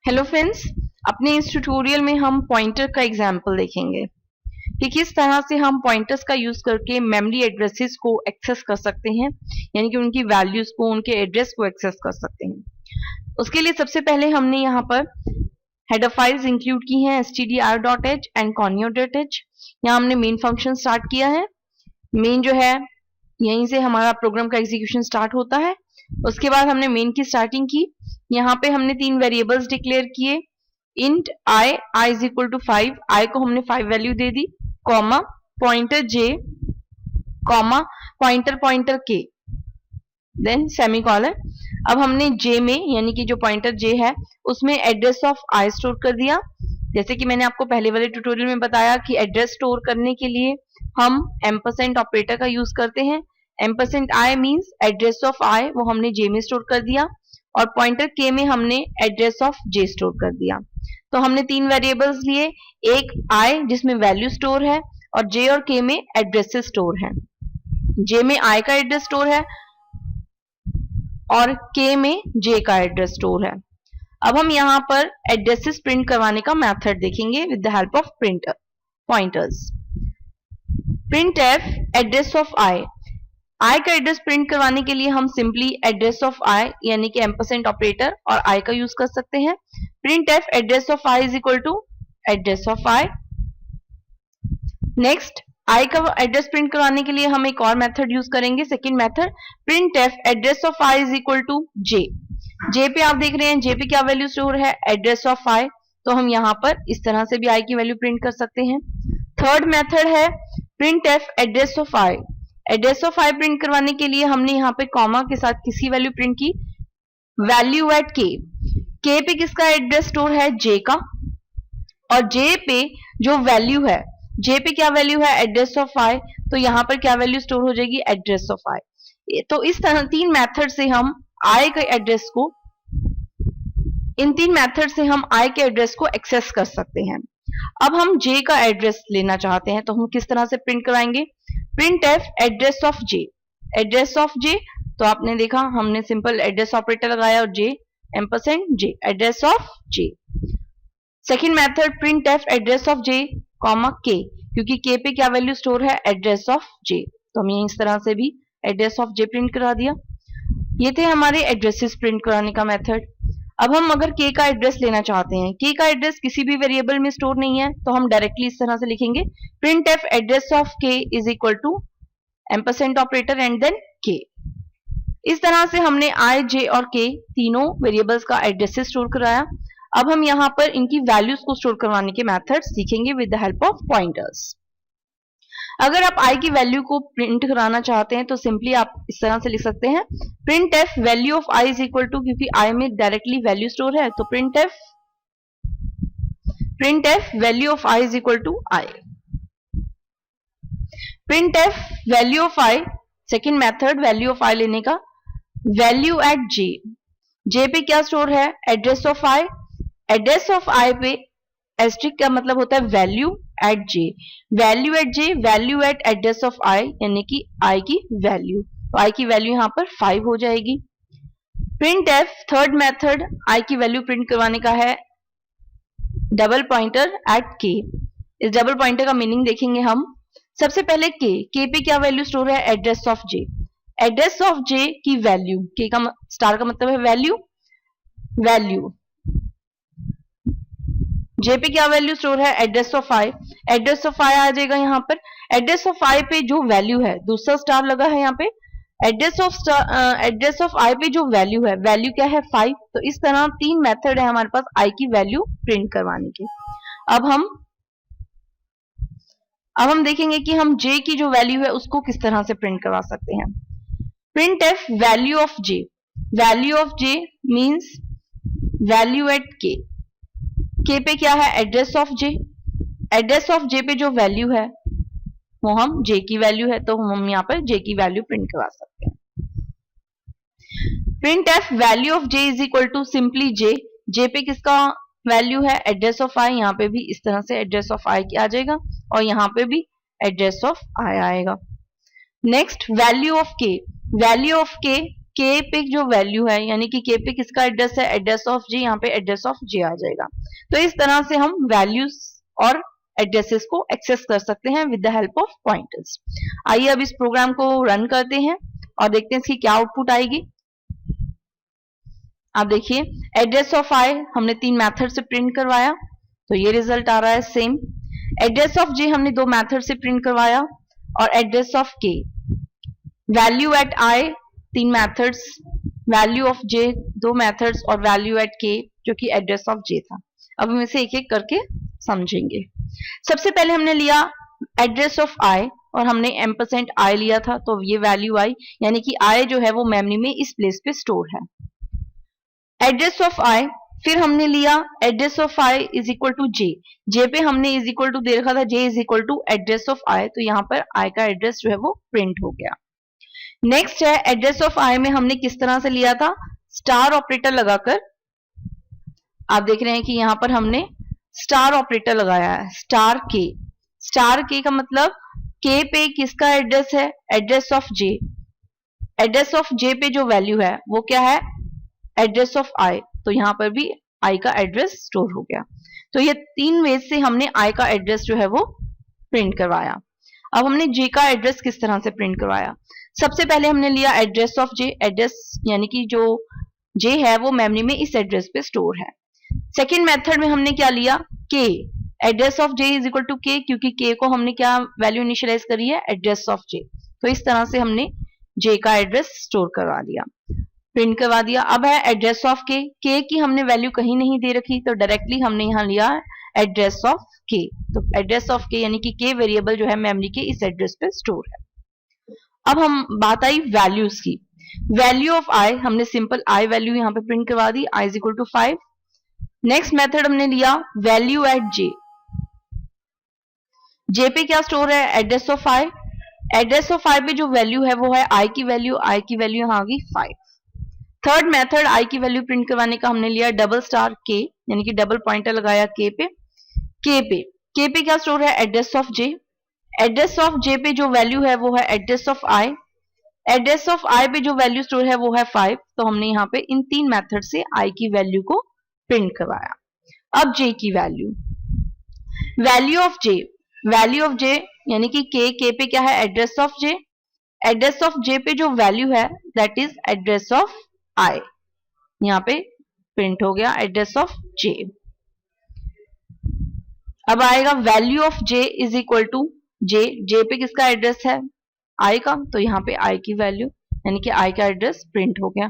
Hello friends, अपने इस tutorial में हम पॉइंटर का एग्जाम्पल देखेंगे कि किस तरह से हम पॉइंटर्स का यूज करके मेमोरी एड्रेसेस को एक्सेस कर सकते हैं, यानी कि उनकी वैल्यूज को, उनके एड्रेस को एक्सेस कर सकते हैं। उसके लिए सबसे पहले हमने यहाँ पर हेडर फाइल्स इंक्लूड की हैं stdr.h एंड conio.h। यहाँ हमने मेन फंक्शन स्टार्ट किया है। मेन जो है यहीं से हमारा प्रोग्राम का एग्जीक्यूशन स्टार्ट होता है। उसके बाद हमने मेन की स्टार्टिंग की। यहाँ पे हमने 3 वेरिएबल्स डिक्लेयर किए, int I is equal to 5, I को हमने 5 वैल्यू दे दी, comma pointer J, comma pointer K, then semicolon. अब हमने जे में, यानी कि जो पॉइंटर जे है उसमें एड्रेस ऑफ आई स्टोर कर दिया। जैसे कि मैंने आपको पहले वाले ट्यूटोरियल में बताया कि एड्रेस स्टोर करने के लिए हम एम्परसेंड ऑपरेटर का यूज करते हैं। Ampersand i means address of i, वो हमने जे में स्टोर कर दिया, और पॉइंटर के में हमने एड्रेस ऑफ जे स्टोर कर दिया। तो हमने 3 वेरिएबल्स लिए, एक आई जिसमें वैल्यू स्टोर है, और जे और के में एड्रेसेस स्टोर है। जे में आई का एड्रेस स्टोर है और के में जे का एड्रेस स्टोर है। अब हम यहाँ पर एड्रेसेस प्रिंट करवाने का मेथड देखेंगे with the help of printer pointers. Print F address of i का एड्रेस प्रिंट करवाने के लिए हम सिंपली एड्रेस ऑफ आई यानी कि एम्परसेंड ऑपरेटर और आई का यूज कर सकते हैं। Print F address of i is equal to address of i. Next, i का एड्रेस प्रिंट करवाने के लिए हम एक और मेथड यूज करेंगे, second method, print F address of i is equal to j. J पे आप देख रहे हैं, जे पे क्या वैल्यू स्टोर है, एड्रेस ऑफ आई, तो हम यहाँ पर इस तरह से भी आई की वैल्यू प्रिंट कर सकते हैं। थर्ड मेथड है print F address of i. Address of I print करवाने के लिए हमने यहाँ पे कॉमा के साथ किसकी वैल्यू प्रिंट की, वैल्यू एट के। के पे किसका एड्रेस स्टोर है, जे का, और जे पे जो वैल्यू है, जे पे क्या वैल्यू है, एड्रेस ऑफ आई, तो यहाँ पर क्या वैल्यू स्टोर हो जाएगी, एड्रेस ऑफ आई। तो इस तरह 3 मेथड से हम आई के एड्रेस को, इन 3 मेथड से हम आई के एड्रेस को एक्सेस कर सकते हैं। अब हम जे का एड्रेस लेना चाहते हैं, तो हम किस तरह से प्रिंट कराएंगे, print F address of j. Address of j, तो आपने देखा हमने सिंपल एड्रेस ऑपरेटर लगाया और j ampersand j, address of j. Second method print F address of j comma k, क्योंकि के पे क्या वैल्यू स्टोर है, एड्रेस ऑफ जे, तो हमने इस तरह से भी एड्रेस ऑफ जे प्रिंट करा दिया। ये थे हमारे एड्रेसेस प्रिंट कराने का मेथड। अब हम अगर के का एड्रेस लेना चाहते हैं, के का एड्रेस किसी भी वेरिएबल में स्टोर नहीं है, तो हम डायरेक्टली इस तरह से लिखेंगे, print F address of K is equal to ampersand operator and then K. इस तरह से हमने आई, जे और के तीनों वेरिएबल्स का एड्रेसेस स्टोर कराया। अब हम यहाँ पर इनकी वैल्यूज को स्टोर करवाने के मेथड्स सीखेंगे with the help of pointers. अगर आप आई की वैल्यू को प्रिंट कराना चाहते हैं तो सिंपली आप इस तरह से लिख सकते हैं, printf value of i is equal to, क्योंकि आई में डायरेक्टली वैल्यू स्टोर है, तो printf value of i is equal to i. Printf value of i, second method value of i लेने का, value at J. J पे क्या store है, address of i. Address of i पे asterisk का मतलब होता है value at j, value at j, value at address of i, यानी कि आई की वैल्यू, तो आई की वैल्यू यहां पर 5 हो जाएगी। Print F third method I की वैल्यू प्रिंट करवाने का है, डबल पॉइंटर एट के। इस डबल पॉइंटर का मीनिंग देखेंगे हम। सबसे पहले के पे क्या वैल्यू स्टोर है, address of j. Address of j की वैल्यू, के का स्टार का मतलब है वैल्यू, जे पे क्या वैल्यू स्टोर है, address of i. Address of i आ जाएगा यहाँ पर। एड्रेस ऑफ आई पे जो वैल्यू है, दूसरा स्टार लगा है यहाँ पे, एड्रेस ऑफ आई पे जो वैल्यू है, वैल्यू क्या है, 5। तो इस तरह 3 मेथड है हमारे पास आई की वैल्यू प्रिंट करवाने के। अब हम देखेंगे कि हम जे की जो वैल्यू है उसको किस तरह से प्रिंट करवा सकते हैं। Printf value of j. Value of j means value at k. K पे क्या है, address of j. Address of j पे जो वैल्यू है वो हम जे की वैल्यू है, तो हम यहाँ पर जे की वैल्यू प्रिंट करवा सकते हैं। Printf value of J is equal to simply j. J पे किसका वैल्यू है, एड्रेस ऑफ आई, यहाँ पे भी इस तरह से एड्रेस ऑफ आई आ जाएगा, और यहाँ पे भी एड्रेस ऑफ आई आएगा। Next, value of K. Value of के के पे जो वैल्यू है, यानी कि के पे किसका एड्रेस है, एड्रेस ऑफ जे, यहाँ पे एड्रेस ऑफ जे आ जाएगा। तो इस तरह से हम वैल्यूज और एड्रेसेस को एक्सेस कर सकते हैं with the help of pointers. आइए अब इस प्रोग्राम को रन करते हैं और देखते हैं इसकी क्या आउटपुट आएगी। आप देखिए, एड्रेस ऑफ आई हमने 3 मेथड से प्रिंट करवाया तो ये रिजल्ट आ रहा है सेम। एड्रेस ऑफ जे हमने 2 मेथड से प्रिंट करवाया और address of K, value at I 3 methods, value of J 2 methods और वैल्यू एट के जो कि एड्रेस ऑफ जे था। अब हम इसे एक एक करके समझेंगे। सबसे पहले हमने लिया एड्रेस ऑफ आई और हमने एम्परसेंट आई लिया था, तो ये वैल्यू आई, यानी कि आई जो है वो मेमोरी में इस प्लेस पे स्टोर है। एड्रेस ऑफ आई, फिर हमने लिया address of i is equal to j, j पे हमने इज इक्वल टू दे रखा था, j is equal to address of i, तो यहाँ पर आई का एड्रेस जो है वो प्रिंट हो गया। नेक्स्ट है एड्रेस ऑफ आई में हमने किस तरह से लिया था, स्टार ऑपरेटर लगाकर। आप देख रहे हैं कि यहाँ पर हमने स्टार ऑपरेटर लगाया है, स्टार के। स्टार के का मतलब के पे किसका एड्रेस है, address of j. Address of j पे जो वैल्यू है वो क्या है, एड्रेस ऑफ आई, तो यहां पर भी आई का एड्रेस स्टोर हो गया। तो ये 3 वेज से हमने आई का एड्रेस जो है वो प्रिंट करवाया। अब हमने जे का एड्रेस किस तरह से प्रिंट करवाया। सबसे पहले हमने लिया एड्रेस ऑफ जे, एड्रेस यानी कि जो जे है वो मेमोरी में इस एड्रेस पे स्टोर है। सेकेंड मेथड में हमने क्या लिया, K, address of J is equal to K, क्योंकि के को हमने क्या वैल्यू इनिशियलाइज करी है, एड्रेस ऑफ जे। तो इस तरह से हमने जे का एड्रेस स्टोर करवा दिया, प्रिंट करवा दिया। अब है एड्रेस ऑफ के की हमने वैल्यू कहीं नहीं दे रखी, तो डायरेक्टली हमने यहाँ लिया एड्रेस ऑफ के। तो एड्रेस ऑफ के यानी कि के वेरिएबल जो है मेमोरी के इस एड्रेस पे स्टोर है। अब हम बात आई वैल्यूज की। वैल्यू ऑफ आई, हमने सिंपल आई वैल्यू यहाँ पे प्रिंट करवा दी, i is equal to 5। Next method हमने लिया वैल्यू एट जे, जे पे क्या स्टोर है, address of i. Address of i पे जो वैल्यू है वो है आई की वैल्यू, आई की वैल्यू यहाँ आ गई 5। थर्ड मेथड आई की वैल्यू प्रिंट करवाने का हमने लिया डबल स्टार के, यानी कि डबल पॉइंटर लगाया के पे। के पे क्या स्टोर है, address of j. Address of j पे जो वैल्यू है वो है address of i. Address of i पे जो वैल्यू स्टोर है वो है 5। तो हमने यहाँ पे इन 3 मेथड से आई की वैल्यू को प्रिंट करवाया। अब जे की value, value of j, value of j यानी कि के पे क्या है, address of j. Address of j पे जो वैल्यू है that is address of i, यहाँ पे प्रिंट हो गया एड्रेस ऑफ जे। अब आएगा value of J is equal to j, j पे किसका एड्रेस है, आई का, तो यहाँ पे आई की वैल्यू यानी कि आई का एड्रेस प्रिंट हो गया।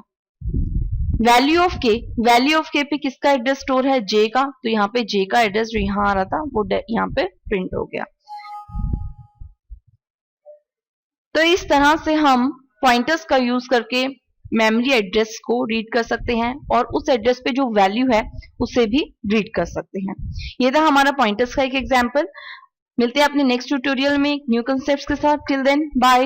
Value of K, value of के पे किसका एड्रेस स्टोर है, जे का, तो यहाँ पे जे का एड्रेस जो यहाँ आ रहा था वो यहाँ पे प्रिंट हो गया। तो इस तरह से हम पॉइंटर्स का यूज करके मेमोरी एड्रेस को रीड कर सकते हैं और उस एड्रेस पे जो वैल्यू है उसे भी रीड कर सकते हैं। ये था हमारा पॉइंटर्स का एक एग्जांपल। मिलते हैं अपने नेक्स्ट ट्यूटोरियल में न्यू कंसेप्ट्स के साथ। Till then bye.